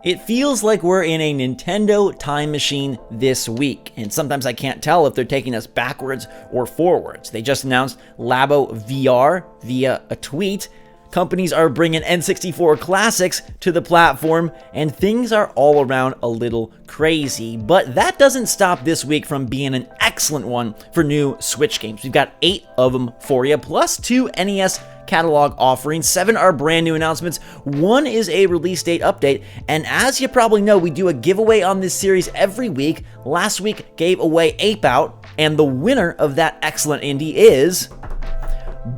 It feels like we're in a Nintendo time machine this week, and sometimes I can't tell if they're taking us backwards or forwards. They just announced Labo VR via a tweet. Companies are bringing N64 classics to the platform, and things are all around a little crazy. But that doesn't stop this week from being an excellent one for new Switch games. We've got 8 of them for you, plus 2 NES catalog offerings. 7 are brand new announcements. 1 is a release date update. And as you probably know, we do a giveaway on this series every week. Last week gave away Ape Out, and the winner of that excellent indie is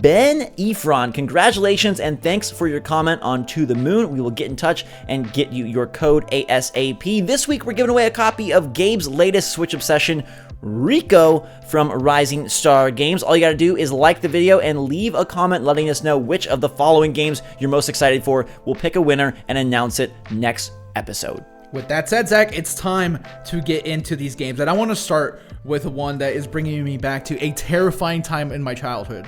Ben Ifron. Congratulations and thanks for your comment on To the Moon. We will get in touch and get you your code ASAP. This week we're giving away a copy of Gabe's latest Switch obsession, Rico from Rising Star Games. All you gotta do is like the video and leave a comment letting us know which of the following games you're most excited for. We'll pick a winner and announce it next episode. With that said, Zach, it's time to get into these games. And I want to start with one that is bringing me back to a terrifying time in my childhood.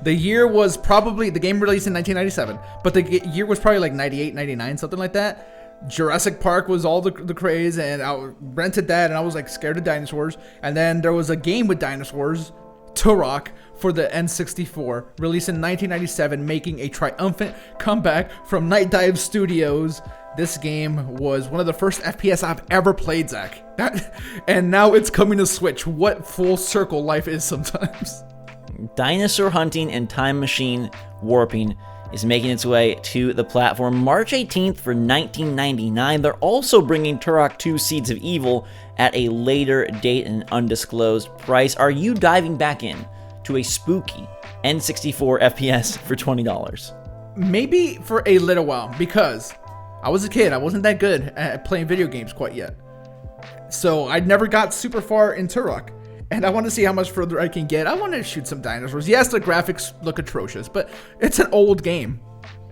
The year was probably, the game released in 1997, but the year was probably like 98, 99, something like that. Jurassic Park was all the craze, and I rented that, and I was like scared of dinosaurs. And then there was a game with dinosaurs, Tarak, for the N64, released in 1997, making a triumphant comeback from Night Dive Studios. This game was one of the first FPS I've ever played, Zach. And now it's coming to Switch. What full circle life is sometimes. Dinosaur hunting and time machine warping is making its way to the platform March 18th for 1999. They're also bringing Turok 2 Seeds of Evil at a later date and undisclosed price. Are you diving back in to a spooky N64 FPS for $20? Maybe for a little while, because I was a kid. I wasn't that good at playing video games quite yet. So I never got super far in Turok. And I want to see how much further I can get. I want to shoot some dinosaurs. Yes, the graphics look atrocious, but it's an old game.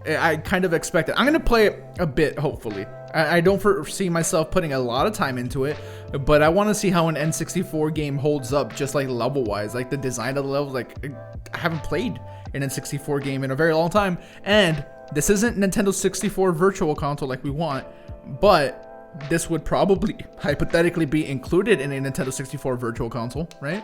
I kind of expect it. I'm going to play it a bit, hopefully. I don't foresee myself putting a lot of time into it, but I want to see how an N64 game holds up, just like level-wise. Like the design of the levels, like I haven't played an N64 game in a very long time. And this isn't Nintendo 64 Virtual Console like we want, but this would probably, hypothetically, be included in a Nintendo 64 Virtual Console, right?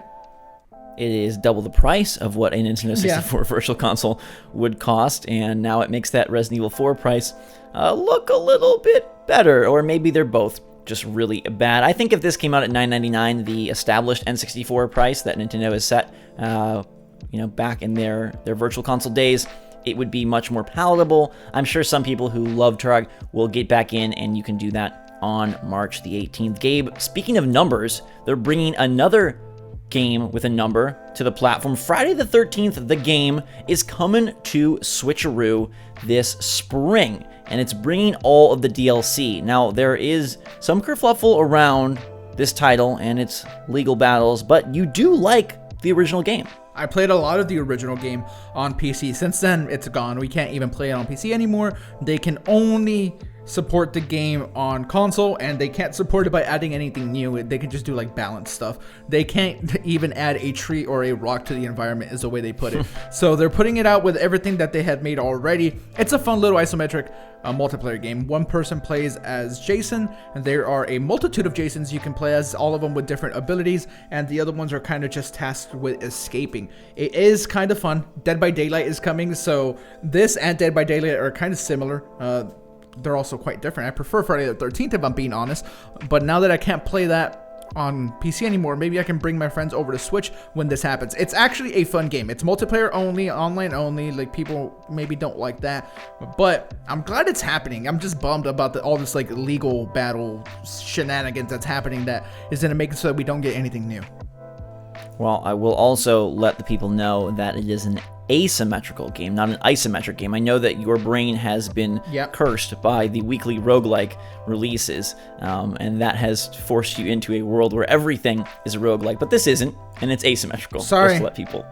It is double the price of what a Nintendo 64 Virtual Console would cost, and now it makes that Resident Evil 4 price look a little bit better, or maybe they're both just really bad. I think if this came out at $9.99, the established N64 price that Nintendo has set, back in their Virtual Console days, it would be much more palatable. I'm sure some people who love Turok will get back in, and you can do that on March the 18th. Gabe, speaking of numbers, they're bringing another game with a number to the platform. Friday the 13th, the game is coming to Switcheroo this spring, and it's bringing all of the DLC. Now, there is some kerfluffle around this title and its legal battles, but you do like the original game. I played a lot of the original game on PC. Since then, it's gone. We can't even play it on PC anymore. They can only support the game on console, and they can't support it by adding anything new. They can just do like balance stuff. They can't even add a tree or a rock to the environment, is the way they put it. So they're putting it out with everything that they had made already. It's a fun little isometric multiplayer game. One person plays as Jason, and there are a multitude of Jasons you can play as, all of them with different abilities, and the other ones are kind of just tasked with escaping. It is kind of fun. Dead by Daylight is coming, so this and Dead by Daylight are kind of similar. They're also quite different. I prefer Friday the 13th, if I'm being honest, but now that I can't play that on PC anymore, maybe I can bring my friends over to Switch when this happens. It's actually a fun game. It's multiplayer only, online only. Like, people maybe don't like that, but I'm glad it's happening. I'm just bummed about all this like legal battle shenanigans that's happening that is going to make it so that we don't get anything new. Well, I will also let the people know that it is an asymmetrical game, not an isometric game. I know that your brain has been cursed by the weekly roguelike releases, and that has forced you into a world where everything is a roguelike, but this isn't, and it's asymmetrical. Sorry. Just to let people.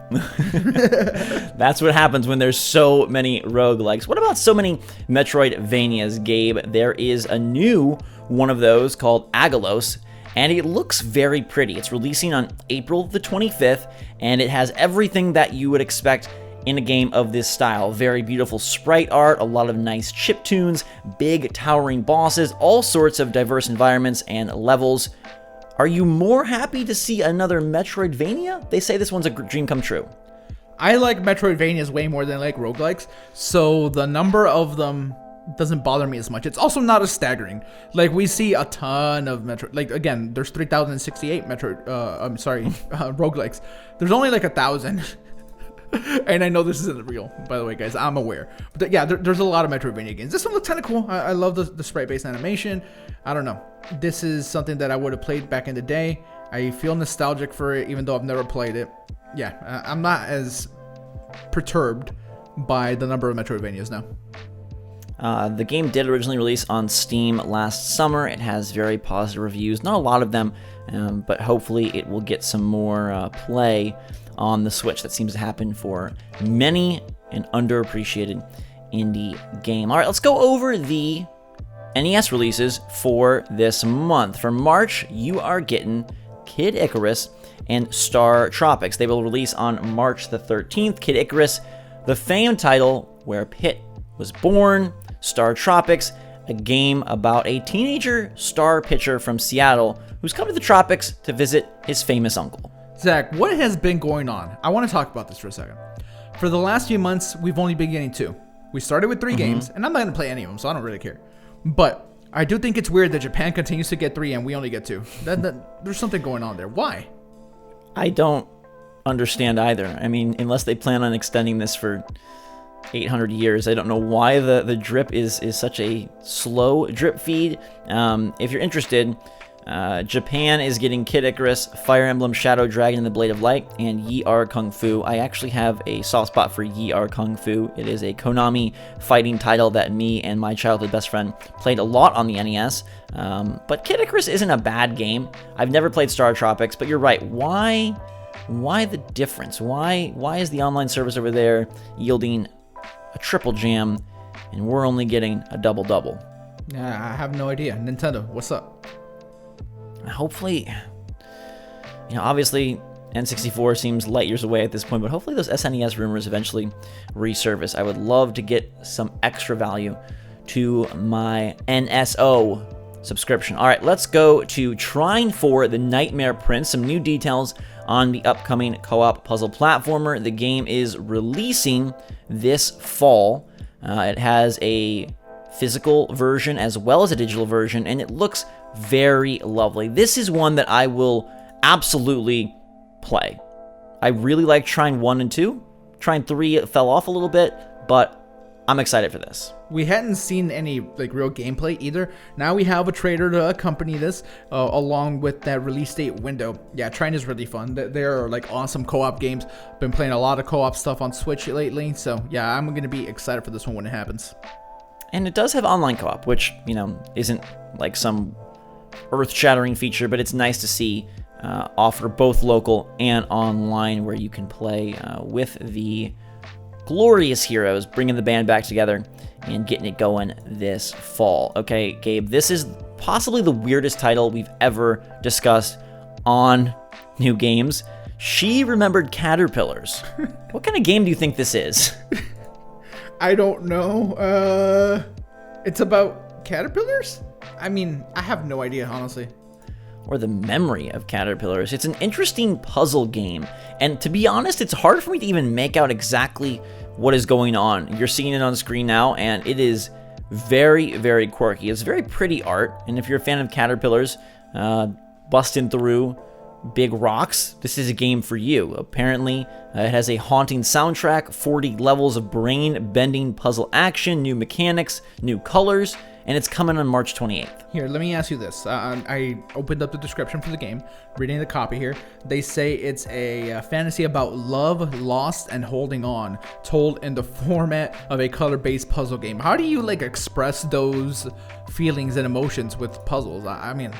That's what happens when there's so many roguelikes. What about so many Metroidvanias, Gabe? There is a new one of those called Gallows, and it looks very pretty. It's releasing on April the 25th, and it has everything that you would expect in a game of this style. Very beautiful sprite art, a lot of nice chiptunes, big towering bosses, all sorts of diverse environments and levels. Are you more happy to see another Metroidvania? They say this one's a dream come true. I like Metroidvanias way more than I like roguelikes, so the number of them doesn't bother me as much. It's also not as staggering. Like, we see a ton of like, again, there's 3,068 roguelikes. There's only like 1,000. And I know this isn't real, by the way, guys. I'm aware. But yeah, there's a lot of Metroidvania games. This one looks kind of cool. I love the sprite-based animation. I don't know. This is something that I would have played back in the day. I feel nostalgic for it, even though I've never played it. Yeah, I'm not as perturbed by the number of Metroidvanias now. The game did originally release on Steam last summer. It has very positive reviews. Not a lot of them, but hopefully it will get some more play on the Switch. That seems to happen for many an underappreciated indie game. All right, let's go over the NES releases for this month. For March, you are getting Kid Icarus and Star Tropics. They will release on March the 13th. Kid Icarus, the famed title where Pit was born. Star Tropics, a game about a teenager star pitcher from Seattle who's come to the tropics to visit his famous uncle. Zach, what has been going on? I want to talk about this for a second. For the last few months, we've only been getting 2. We started with 3 games, and I'm not going to play any of them, so I don't really care. But I do think it's weird that Japan continues to get 3 and we only get 2. There's something going on there. Why? I don't understand either. I mean, unless they plan on extending this for 800 years. I don't know why the drip is such a slow drip feed. If you're interested, Japan is getting Kid Icarus, Fire Emblem Shadow Dragon and the Blade of Light, and Yi Ar Kung Fu. I actually have a soft spot for Yi Ar Kung Fu. It is a Konami fighting title that me and my childhood best friend played a lot on the NES. But Kid Icarus isn't a bad game. I've never played Star Tropics, but you're right. Why the difference? Why is the online service over there yielding a triple jam, and we're only getting a double-double? Yeah, I have no idea. Nintendo, what's up? Hopefully, obviously N64 seems light years away at this point, but hopefully those SNES rumors eventually resurface. I would love to get some extra value to my NSO subscription. All right, let's go to Trine for the Nightmare Prince. Some new details on the upcoming co-op puzzle platformer. The game is releasing this fall. It has a physical version as well as a digital version, and it looks very lovely. This is one that I will absolutely play. I really like Trine 1 and 2. Trine 3 fell off a little bit, but I'm excited for this. We hadn't seen any real gameplay either. Now we have a trailer to accompany this, along with that release date window. Yeah, Trine is really fun. They're awesome co-op games. Been playing a lot of co-op stuff on Switch lately, so yeah, I'm gonna be excited for this one when it happens. And it does have online co-op, which isn't like some earth-shattering feature, but it's nice to see offer both local and online, where you can play with the glorious heroes, bringing the band back together and getting it going this fall. Okay, Gabe, this is possibly the weirdest title we've ever discussed on New Games. She Remembered Caterpillars. What kind of game do you think this is? I don't know. It's about caterpillars? I mean, I have no idea, honestly. Or the memory of caterpillars. It's an interesting puzzle game, and to be honest, it's hard for me to even make out exactly what is going on. You're seeing it on screen now, and it is very, very quirky. It's very pretty art, and if you're a fan of caterpillars busting through big rocks, this is a game for you. Apparently, it has a haunting soundtrack, 40 levels of brain-bending puzzle action, new mechanics, new colors, and it's coming on March 28th. Here, let me ask you this. I opened up the description for the game, reading the copy here. They say it's a fantasy about love, lost, and holding on, told in the format of a color-based puzzle game. How do you express those feelings and emotions with puzzles? I mean,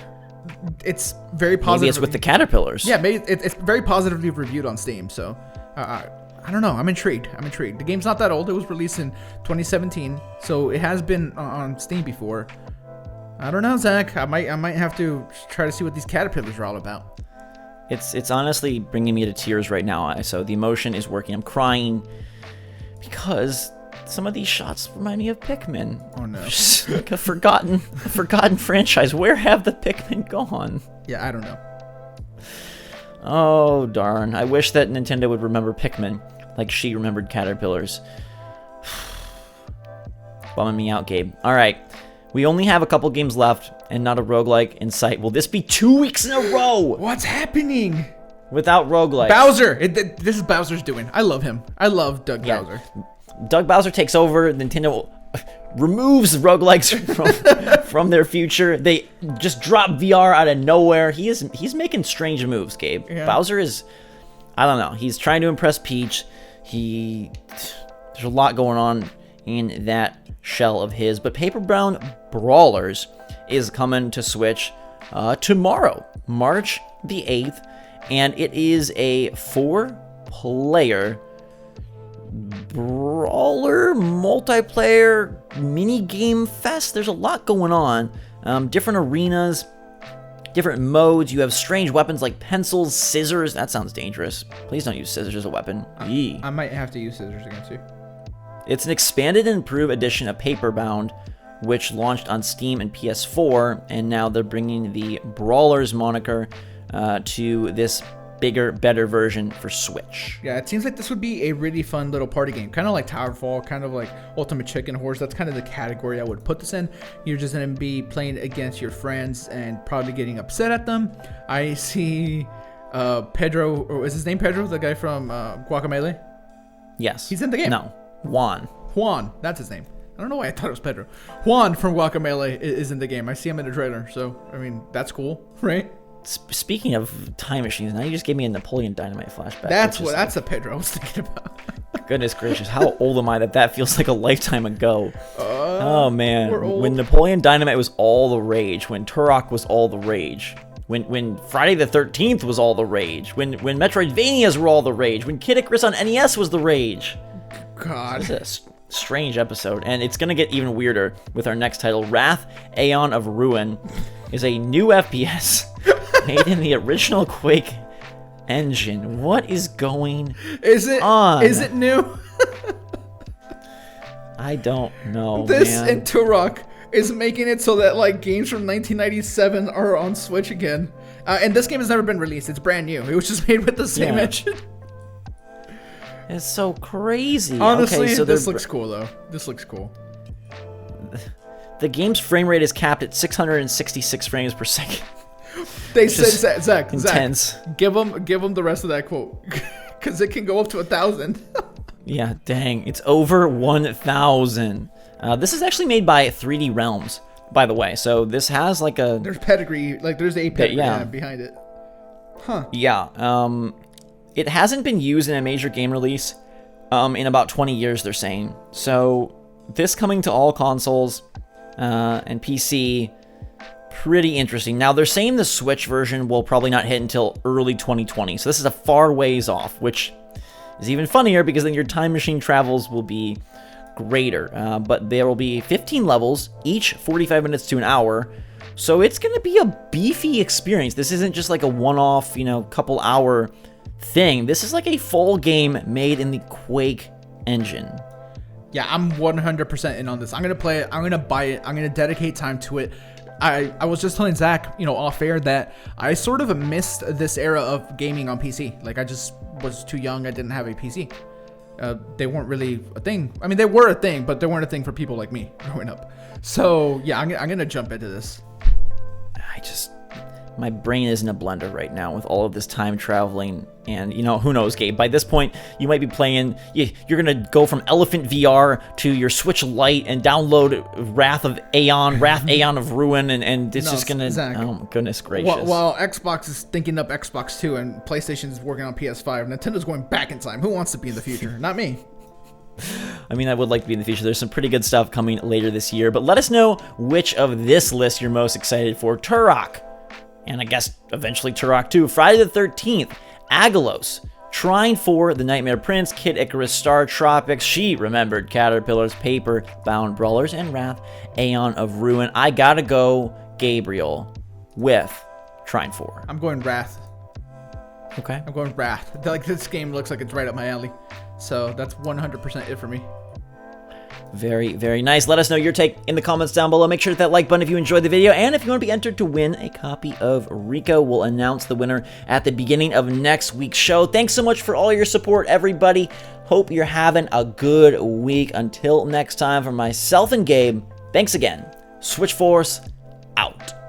it's very positive. Maybe it's with the caterpillars. Yeah, maybe it's very positively reviewed on Steam, so I don't know. I'm intrigued. The game's not that old. It was released in 2017, so it has been on Steam before. I don't know, Zach. I might have to try to see what these caterpillars are all about. It's honestly bringing me to tears right now. So the emotion is working. I'm crying Because some of these shots remind me of Pikmin. Oh no. Just like a forgotten franchise. Where have the Pikmin gone? Yeah, I don't know. Oh, darn. I wish that Nintendo would remember Pikmin like she remembered caterpillars. Bumming me out, Gabe. All right. We only have a couple games left and not a roguelike in sight. Will this be 2 weeks in a row What's happening? without roguelike? Bowser! This is Bowser's doing. I love him. I love Doug Bowser. Doug Bowser takes over. Nintendo removes roguelikes from their future. They just drop VR out of nowhere. He's making strange moves, Gabe. Yeah. Bowser is, I don't know. He's trying to impress Peach. There's a lot going on in that shell of his. But Paper Brown Brawlers is coming to Switch tomorrow, March the 8th. And it is a 4-player brawler multiplayer mini game fest. There's a lot going on. Different arenas, different modes. You have strange weapons like pencils, scissors. That sounds dangerous. Please don't use scissors as a weapon. Yee. I might have to use scissors against you. It's an expanded and improved edition of Paperbound, which launched on Steam and PS4, and now they're bringing the Brawlers moniker to this bigger, better version for Switch. Yeah, it seems like this would be a really fun little party game. Kind of like Towerfall, kind of like Ultimate Chicken Horse. That's kind of the category I would put this in. You're just going to be playing against your friends and probably getting upset at them. I see Pedro, or is his name Pedro? The guy from Guacamelee? Yes. He's in the game. No. Juan, that's his name. I don't know why I thought it was Pedro. Juan from Guacamelee is in the game. I see him in the trailer. So, I mean, that's cool, right? Speaking of time machines, now you just gave me a Napoleon Dynamite flashback. That's the Pedro I was thinking about. Goodness gracious, how old am I that feels like a lifetime ago? Oh man, we're old. when Napoleon Dynamite was all the rage, when Turok was all the rage, when Friday the 13th was all the rage, when Metroidvanias were all the rage, when Kid Icarus on NES was the rage. God. This is a strange episode, and it's gonna get even weirder with our next title. Wrath, Aeon of Ruin is a new FPS made in the original Quake engine. What is going on? Is it new? I don't know, This man. and Turok is making it so that like games from 1997 are on Switch again. And this game has never been released. It's brand new. It was just made with the same engine. It's so crazy. Honestly, okay, so this looks cool though. This looks cool. The game's frame rate is capped at 666 frames per second. They said, Zach, intense. give them the rest of that quote, because it can go up to 1,000. Yeah, dang, it's over 1,000. This is actually made by 3D Realms, by the way. So this has like a there's pedigree, like there's a pedigree behind it. Huh? Yeah. It hasn't been used in a major game release in about 20 years, they're saying. So this coming to all consoles and PC. Pretty interesting. Now, they're saying the Switch version will probably not hit until early 2020, so this is a far ways off, which is even funnier because then your time machine travels will be greater. But there will be 15 levels, each 45 minutes to an hour, so it's going to be a beefy experience. This isn't just like a one-off, couple hour thing. This is like a full game made in the Quake engine. Yeah, I'm 100% in on this. I'm going to play it. I'm going to buy it. I'm going to dedicate time to it. I was just telling Zach, off air that I sort of missed this era of gaming on PC. Like, I just was too young. I didn't have a PC. They weren't really a thing. I mean, they were a thing, but they weren't a thing for people like me growing up. So, yeah, I'm going to jump into this. My brain is in a blender right now with all of this time traveling, and who knows, Gabe. By this point, you might be playing. You're gonna go from Elephant VR to your Switch Lite and download Wrath Aeon of Ruin, and it's just gonna. Zach, oh my goodness gracious! While Xbox is thinking up Xbox 2 and PlayStation is working on PS5, Nintendo's going back in time. Who wants to be in the future? Not me. I mean, I would like to be in the future. There's some pretty good stuff coming later this year, but let us know which of this list you're most excited for. Turok. And I guess eventually Turok 2, Friday the 13th, Gallows, Trine 4, The Nightmare Prince, Kid Icarus, Star Tropics, She Remembered Caterpillars, Paper Bound Brawlers, and Wrath, Aeon of Ruin. I gotta go Gabriel with Trine 4. I'm going Wrath. Okay. I'm going Wrath. Like, this game looks like it's right up my alley. So that's 100% it for me. Very, very nice. Let us know your take in the comments down below. Make sure to hit that like button if you enjoyed the video. And if you want to be entered to win a copy of Rico, we'll announce the winner at the beginning of next week's show. Thanks so much for all your support, everybody. Hope you're having a good week. Until next time, from myself and Gabe, thanks again. SwitchForce out.